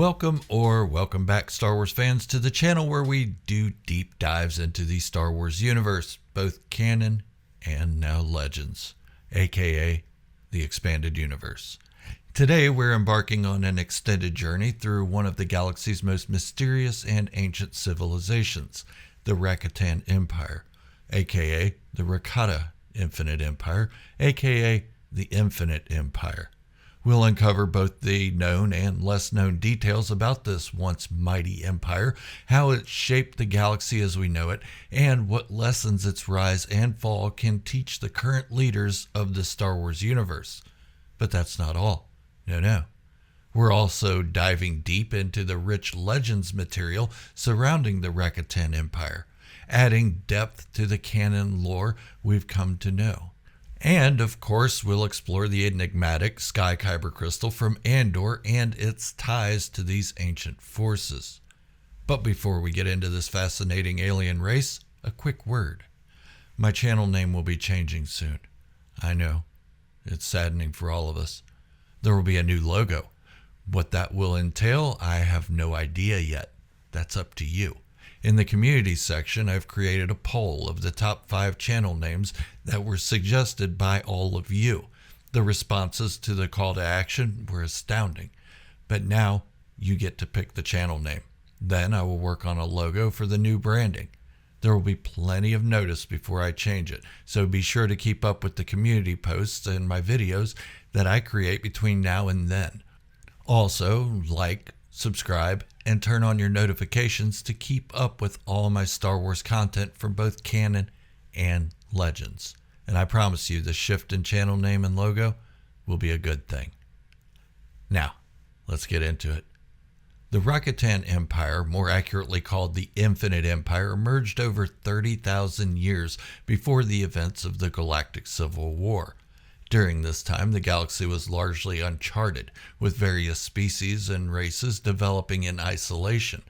Welcome back, Star Wars fans, to the channel where we do deep dives into the Star Wars universe, both canon and now legends, aka the expanded universe. Today we're embarking on an extended journey through one of the galaxy's most mysterious and ancient civilizations, the Rakatan Empire, aka the Rakata Infinite Empire, aka the Infinite Empire. We'll uncover both the known and less known details about this once mighty empire, how it shaped the galaxy as we know it, and what lessons its rise and fall can teach the current leaders of the Star Wars universe. But that's not all. No. We're also diving deep into the rich legends material surrounding the Rakatan Empire, adding depth to the canon lore we've come to know. And, of course, we'll explore the enigmatic Sky Kyber crystal from Andor and its ties to these ancient forces. But before we get into this fascinating alien race, a quick word. My channel name will be changing soon. I know. It's saddening for all of us. There will be a new logo. What that will entail, I have no idea yet. That's up to you. In the community section, I've created a poll of the top 5 channel names that were suggested by all of you. The responses to the call to action were astounding. But now you get to pick the channel name. Then I will work on a logo for the new branding. There will be plenty of notice before I change it, so be sure to keep up with the community posts and my videos that I create between now and then. Also, like, subscribe, and turn on your notifications to keep up with all my Star Wars content from both canon and legends. And I promise you the shift in channel name and logo will be a good thing. Now, let's get into it. The Rakatan Empire, more accurately called the Infinite Empire, emerged over 30,000 years before the events of the Galactic Civil War. During this time, the galaxy was largely uncharted, with various species and races developing in isolation.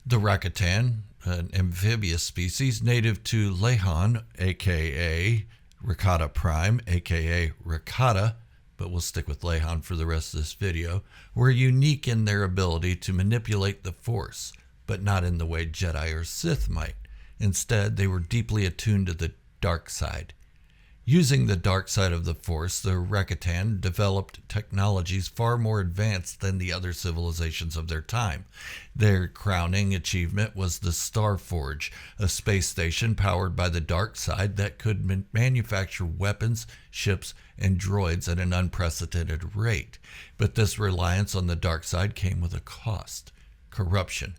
The Rakatan, an amphibious species native to Lahan, aka Rakata Prime, aka Rakata, but we'll stick with Lahan for the rest of this video, were unique in their ability to manipulate the Force, but not in the way Jedi or Sith might. Instead, they were deeply attuned to the dark side. Using the dark side of the Force, the Rakatan developed technologies far more advanced than the other civilizations of their time. Their crowning achievement was the Star Forge, a space station powered by the dark side that could manufacture weapons, ships, and droids at an unprecedented rate. But this reliance on the dark side came with a cost: corruption.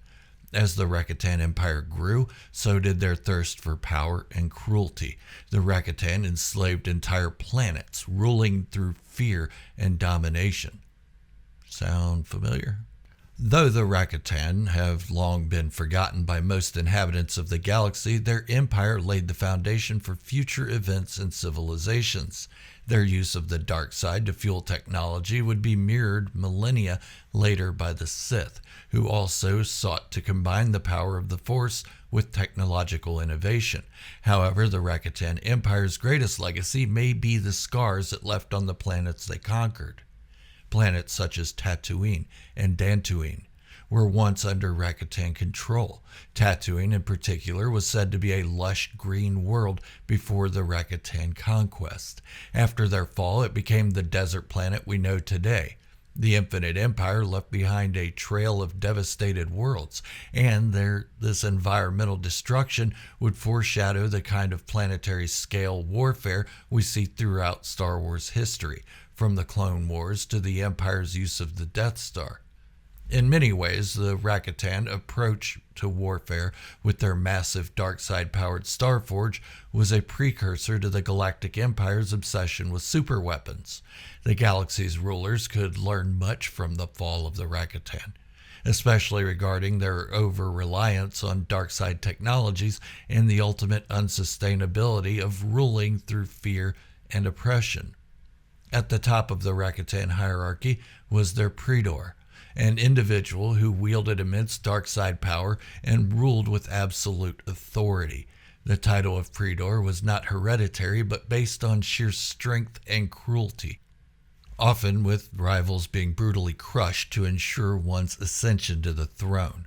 As the Rakatan Empire grew, so did their thirst for power and cruelty. The Rakatan enslaved entire planets, ruling through fear and domination. Sound familiar? Though the Rakatan have long been forgotten by most inhabitants of the galaxy, their empire laid the foundation for future events and civilizations. Their use of the dark side to fuel technology would be mirrored millennia later by the Sith, who also sought to combine the power of the Force with technological innovation. However, the Rakatan Empire's greatest legacy may be the scars it left on the planets they conquered. Planets such as Tatooine and Dantooine were once under Rakatan control. Tatooine in particular was said to be a lush green world before the Rakatan conquest. After their fall, it became the desert planet we know today. The Infinite Empire left behind a trail of devastated worlds, and this environmental destruction would foreshadow the kind of planetary scale warfare we see throughout Star Wars history, from the Clone Wars to the Empire's use of the Death Star. In many ways, the Rakatan approach to warfare with their massive dark side-powered Starforge was a precursor to the Galactic Empire's obsession with superweapons. The galaxy's rulers could learn much from the fall of the Rakatan, especially regarding their over-reliance on dark side technologies and the ultimate unsustainability of ruling through fear and oppression. At the top of the Rakatan hierarchy was their Praetor, an individual who wielded immense dark side power and ruled with absolute authority. The title of Praetor was not hereditary, but based on sheer strength and cruelty. often with rivals being brutally crushed to ensure one's ascension to the throne.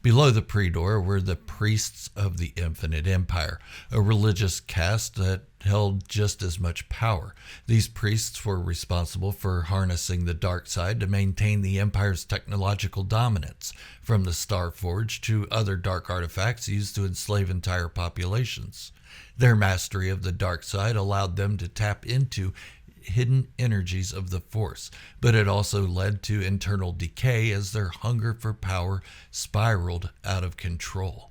Below the Predor were the priests of the Infinite Empire, a religious caste that held just as much power. These priests were responsible for harnessing the dark side to maintain the Empire's technological dominance, from the Starforge to other dark artifacts used to enslave entire populations. Their mastery of the dark side allowed them to tap into hidden energies of the Force, but it also led to internal decay as their hunger for power spiraled out of control.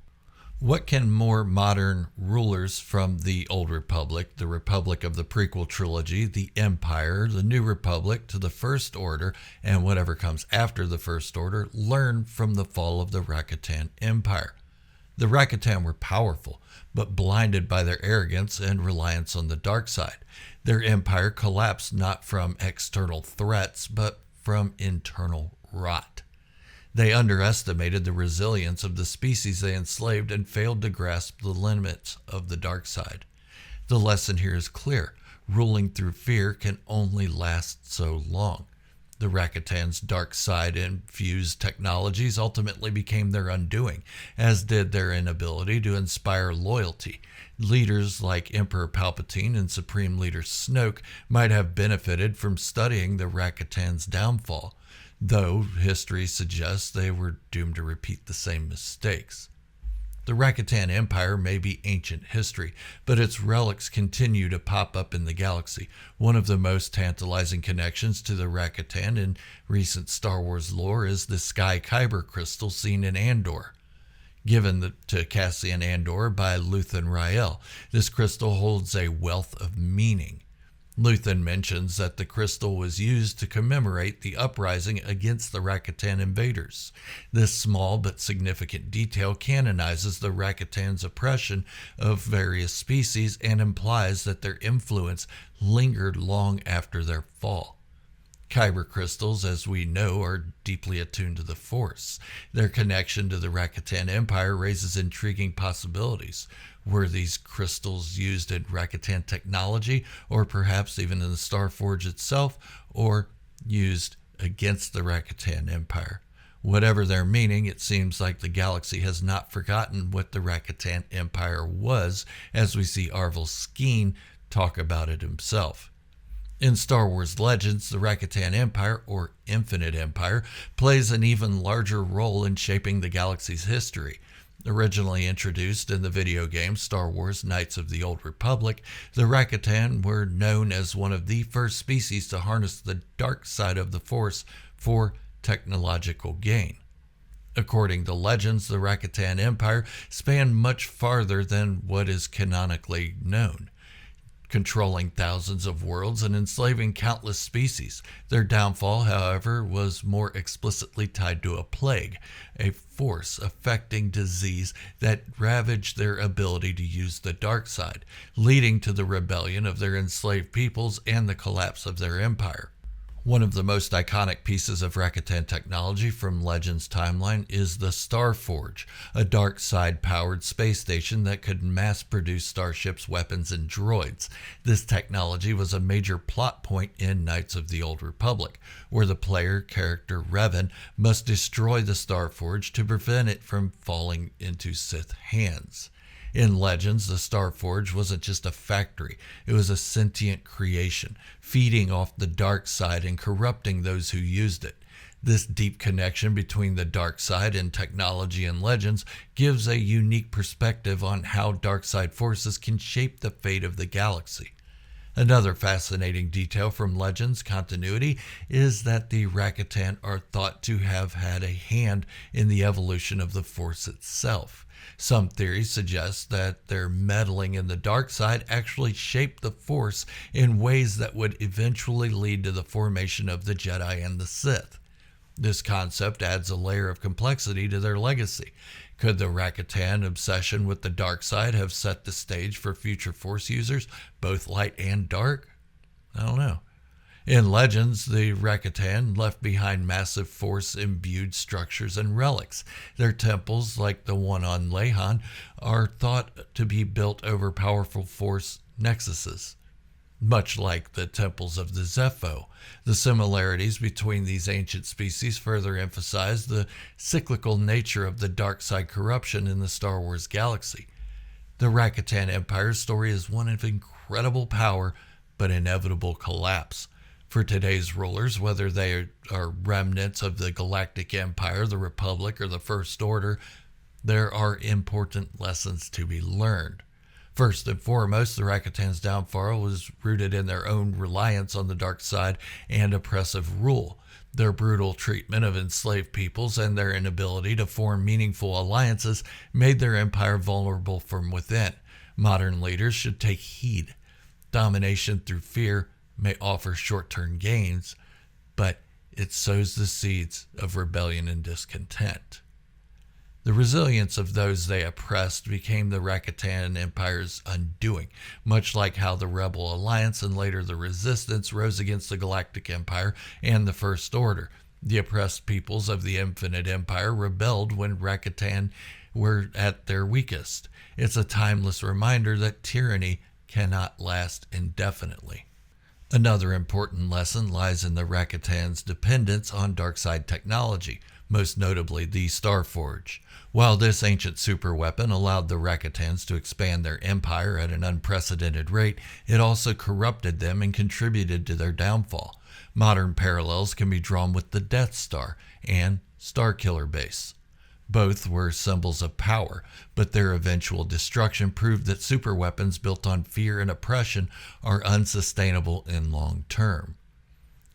What can more modern rulers from the Old Republic, the Republic of the prequel trilogy, the Empire, the New Republic, to the First Order, and whatever comes after the First Order, learn from the fall of the Rakatan Empire? The Rakatan were powerful, but blinded by their arrogance and reliance on the dark side. Their empire collapsed not from external threats, but from internal rot. They underestimated the resilience of the species they enslaved and failed to grasp the limits of the dark side. The lesson here is clear. Ruling through fear can only last so long. The Rakatan's dark side-infused technologies ultimately became their undoing, as did their inability to inspire loyalty. Leaders like Emperor Palpatine and Supreme Leader Snoke might have benefited from studying the Rakatan's downfall, though history suggests they were doomed to repeat the same mistakes. The Rakatan Empire may be ancient history, but its relics continue to pop up in the galaxy. One of the most tantalizing connections to the Rakatan in recent Star Wars lore is the Sky Kyber crystal seen in Andor. Given to Cassian Andor by Luthen Rael, this crystal holds a wealth of meaning. Luthen mentions that the crystal was used to commemorate the uprising against the Rakatan invaders. This small but significant detail canonizes the Rakatan's oppression of various species and implies that their influence lingered long after their fall. Kyber crystals, as we know, are deeply attuned to the Force. Their connection to the Rakatan Empire raises intriguing possibilities. Were these crystals used in Rakatan technology, or perhaps even in the Starforge itself, or used against the Rakatan Empire? Whatever their meaning, it seems like the galaxy has not forgotten what the Rakatan Empire was, as we see Arvel Skeen talk about it himself. In Star Wars Legends, the Rakatan Empire, or Infinite Empire, plays an even larger role in shaping the galaxy's history. Originally introduced in the video game Star Wars Knights of the Old Republic, the Rakatan were known as one of the first species to harness the dark side of the Force for technological gain. According to legends, the Rakatan Empire spanned much farther than what is canonically known, controlling thousands of worlds and enslaving countless species. Their downfall, however, was more explicitly tied to a plague, a force affecting disease that ravaged their ability to use the dark side, leading to the rebellion of their enslaved peoples and the collapse of their empire. One of the most iconic pieces of Rakatan technology from Legends timeline is the Starforge, a dark side-powered space station that could mass-produce starships, weapons, and droids. This technology was a major plot point in Knights of the Old Republic, where the player character Revan must destroy the Starforge to prevent it from falling into Sith hands. In Legends, the Starforge wasn't just a factory, it was a sentient creation, feeding off the dark side and corrupting those who used it. This deep connection between the dark side and technology in Legends gives a unique perspective on how dark side forces can shape the fate of the galaxy. Another fascinating detail from Legends continuity is that the Rakatan are thought to have had a hand in the evolution of the Force itself. Some theories suggest that their meddling in the dark side actually shaped the Force in ways that would eventually lead to the formation of the Jedi and the Sith. This concept adds a layer of complexity to their legacy. Could the Rakatan obsession with the dark side have set the stage for future Force users, both light and dark? I don't know. In Legends, the Rakatan left behind massive Force-imbued structures and relics. Their temples, like the one on Lehan, are thought to be built over powerful Force nexuses. much like the temples of the Zepho. The similarities between these ancient species further emphasize the cyclical nature of the dark side corruption in the Star Wars galaxy. The Rakatan Empire's story is one of incredible power but inevitable collapse. For today's rulers, whether they are remnants of the Galactic Empire, the Republic, or the First Order, there are important lessons to be learned. First and foremost, the Rakatan's downfall was rooted in their own reliance on the dark side and oppressive rule. Their brutal treatment of enslaved peoples and their inability to form meaningful alliances made their empire vulnerable from within. Modern leaders should take heed. Domination through fear may offer short-term gains, but it sows the seeds of rebellion and discontent. The resilience of those they oppressed became the Rakatan Empire's undoing, much like how the Rebel Alliance and later the Resistance rose against the Galactic Empire and the First Order. The oppressed peoples of the Infinite Empire rebelled when Rakatan were at their weakest. It's a timeless reminder that tyranny cannot last indefinitely. Another important lesson lies in the Rakatan's dependence on darkside technology, most notably the Starforge. While this ancient superweapon allowed the Rakatans to expand their empire at an unprecedented rate, it also corrupted them and contributed to their downfall. Modern parallels can be drawn with the Death Star and Starkiller Base. Both were symbols of power, but their eventual destruction proved that superweapons built on fear and oppression are unsustainable in long term.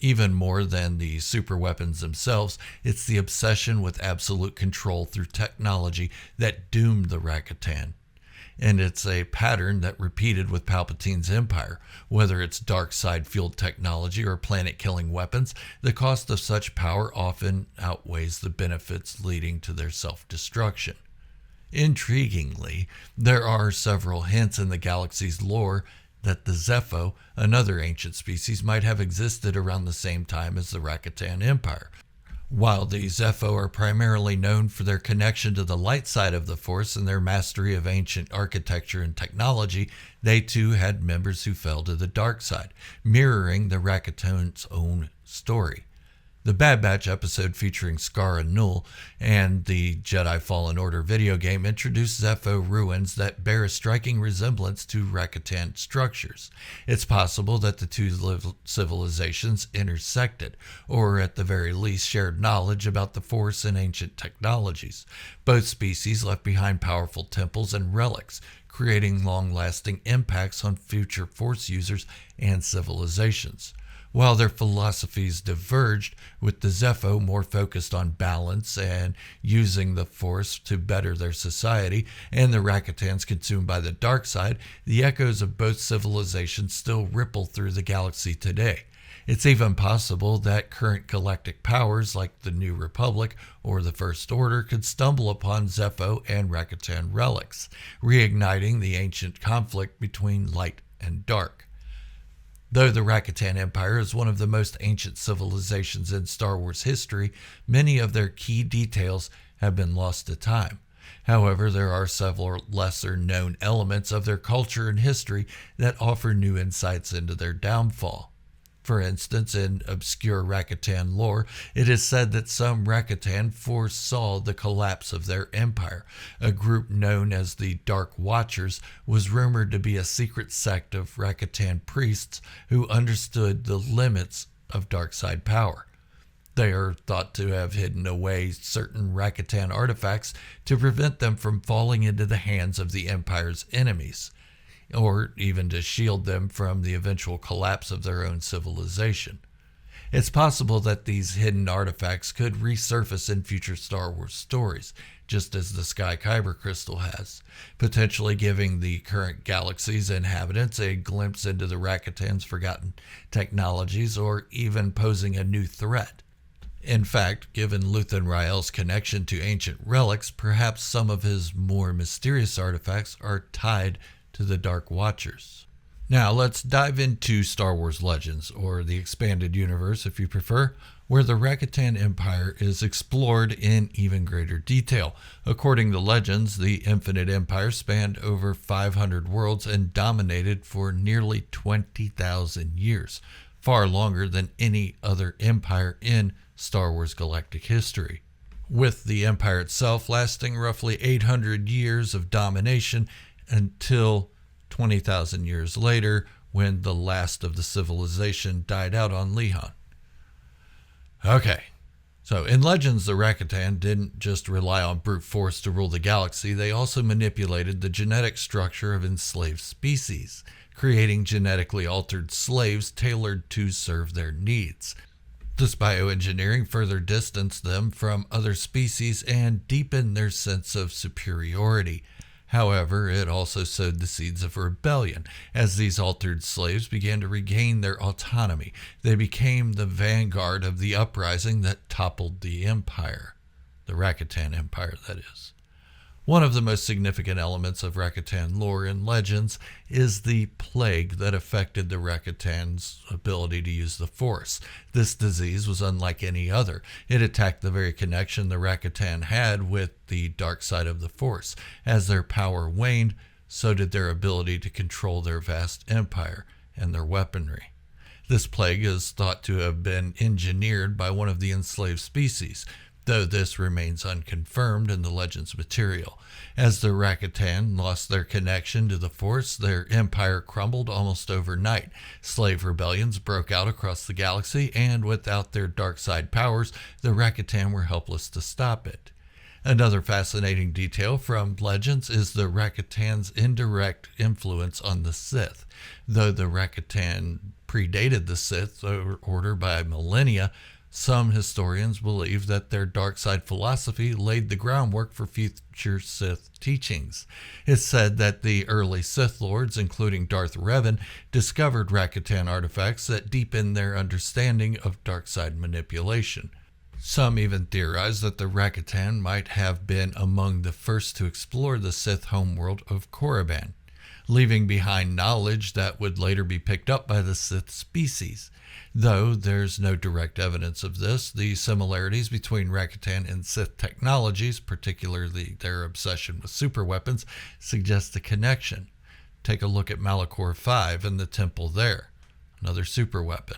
Even more than the superweapons themselves, it's the obsession with absolute control through technology that doomed the Rakatan. And it's a pattern that repeated with Palpatine's empire. Whether it's dark side fueled technology or planet killing weapons, the cost of such power often outweighs the benefits, leading to their self-destruction. Intriguingly, there are several hints in the galaxy's lore that the Zepho, another ancient species, might have existed around the same time as the Rakatan Empire. While the Zepho are primarily known for their connection to the light side of the Force and their mastery of ancient architecture and technology, they too had members who fell to the dark side, mirroring the Rakatan's own story. The Bad Batch episode featuring Skara Null and the Jedi Fallen Order video game introduced Zepho ruins that bear a striking resemblance to Rakatan structures. It's possible that the two civilizations intersected, or at the very least shared knowledge about the Force and ancient technologies. Both species left behind powerful temples and relics, creating long-lasting impacts on future Force users and civilizations. While their philosophies diverged, with the Zepho more focused on balance and using the Force to better their society, and the Rakatans consumed by the dark side, the echoes of both civilizations still ripple through the galaxy today. It's even possible that current galactic powers like the New Republic or the First Order could stumble upon Zepho and Rakatan relics, reigniting the ancient conflict between light and dark. Though the Rakatan Empire is one of the most ancient civilizations in Star Wars history, many of their key details have been lost to time. However, there are several lesser-known elements of their culture and history that offer new insights into their downfall. For instance, in obscure Rakatan lore, it is said that some Rakatan foresaw the collapse of their empire. A group known as the Dark Watchers was rumored to be a secret sect of Rakatan priests who understood the limits of dark side power. They are thought to have hidden away certain Rakatan artifacts to prevent them from falling into the hands of the Empire's enemies, or even to shield them from the eventual collapse of their own civilization. It's possible that these hidden artifacts could resurface in future Star Wars stories, just as the Sky Kyber crystal has, potentially giving the current galaxy's inhabitants a glimpse into the Rakatan's forgotten technologies, or even posing a new threat. In fact, given Luthen Rael's connection to ancient relics, perhaps some of his more mysterious artifacts are tied to the Dark Watchers. Now let's dive into Star Wars Legends, or the Expanded Universe if you prefer, where the Rakatan Empire is explored in even greater detail. According to legends, the Infinite Empire spanned over 500 worlds and dominated for nearly 20,000 years, far longer than any other empire in Star Wars Galactic history, with the empire itself lasting roughly 800 years of domination until 20,000 years later, when the last of the civilization died out on Lehon. Okay, so in Legends, the Rakatan didn't just rely on brute force to rule the galaxy, they also manipulated the genetic structure of enslaved species, creating genetically altered slaves tailored to serve their needs. This bioengineering further distanced them from other species and deepened their sense of superiority. However, it also sowed the seeds of rebellion. As these altered slaves began to regain their autonomy, they became the vanguard of the uprising that toppled the empire. The Rakatan Empire, that is. One of the most significant elements of Rakatan lore and legends is the plague that affected the Rakatan's ability to use the Force. This disease was unlike any other. It attacked the very connection the Rakatan had with the dark side of the Force. As their power waned, so did their ability to control their vast empire and their weaponry. This plague is thought to have been engineered by one of the enslaved species, though this remains unconfirmed in the Legends material. As the Rakatan lost their connection to the Force, their empire crumbled almost overnight. Slave rebellions broke out across the galaxy, and without their dark side powers, the Rakatan were helpless to stop it. Another fascinating detail from Legends is the Rakatan's indirect influence on the Sith. Though the Rakatan predated the Sith order by millennia, some historians believe that their dark side philosophy laid the groundwork for future Sith teachings. It's said that the early Sith lords, including Darth Revan, discovered Rakatan artifacts that deepened their understanding of dark side manipulation. Some even theorize that the Rakatan might have been among the first to explore the Sith homeworld of Korriban, leaving behind knowledge that would later be picked up by the Sith species. Though there's no direct evidence of this, the similarities between Rakatan and Sith technologies, particularly their obsession with superweapons, suggest a connection. Take a look at Malachor 5 and the temple there, another superweapon.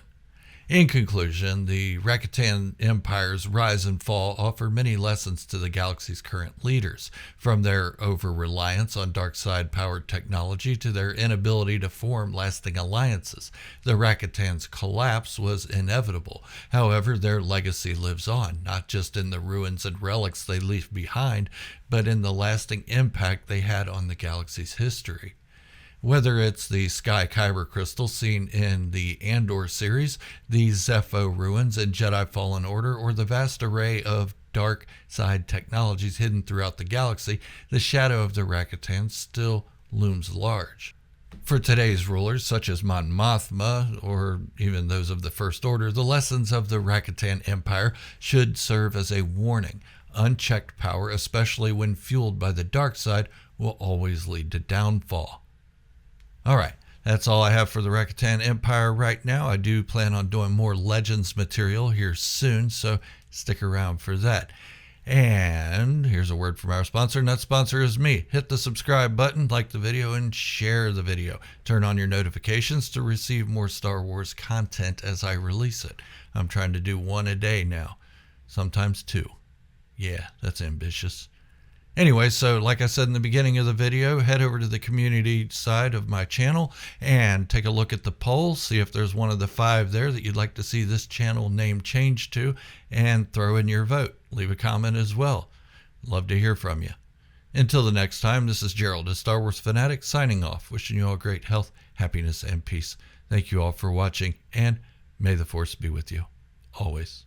In conclusion, the Rakatan Empire's rise and fall offer many lessons to the galaxy's current leaders, from their over-reliance on dark-side-powered technology to their inability to form lasting alliances. The Rakatan's collapse was inevitable. However, their legacy lives on, not just in the ruins and relics they left behind, but in the lasting impact they had on the galaxy's history. Whether it's the Sky Kyber crystal seen in the Andor series, the Zepho ruins in Jedi Fallen Order, or the vast array of dark side technologies hidden throughout the galaxy, the shadow of the Rakatan still looms large. For today's rulers, such as Mon Mothma, or even those of the First Order, the lessons of the Rakatan Empire should serve as a warning. Unchecked power, especially when fueled by the dark side, will always lead to downfall. All right, that's all I have for the Rakatan Empire right now. I do plan on doing more Legends material here soon, so stick around for that. And here's a word from our sponsor, and that sponsor is me. Hit the subscribe button, like the video, and share the video. Turn on your notifications to receive more Star Wars content as I release it. I'm trying to do one a day now, sometimes two. Yeah, that's ambitious. Anyway, so like I said in the beginning of the video, head over to the community side of my channel and take a look at the poll, see if there's one of the 5 there that you'd like to see this channel name changed to, and throw in your vote. Leave a comment as well. Love to hear from you. Until the next time, this is Gerald, a Star Wars fanatic, signing off, wishing you all great health, happiness, and peace. Thank you all for watching, and may the Force be with you always.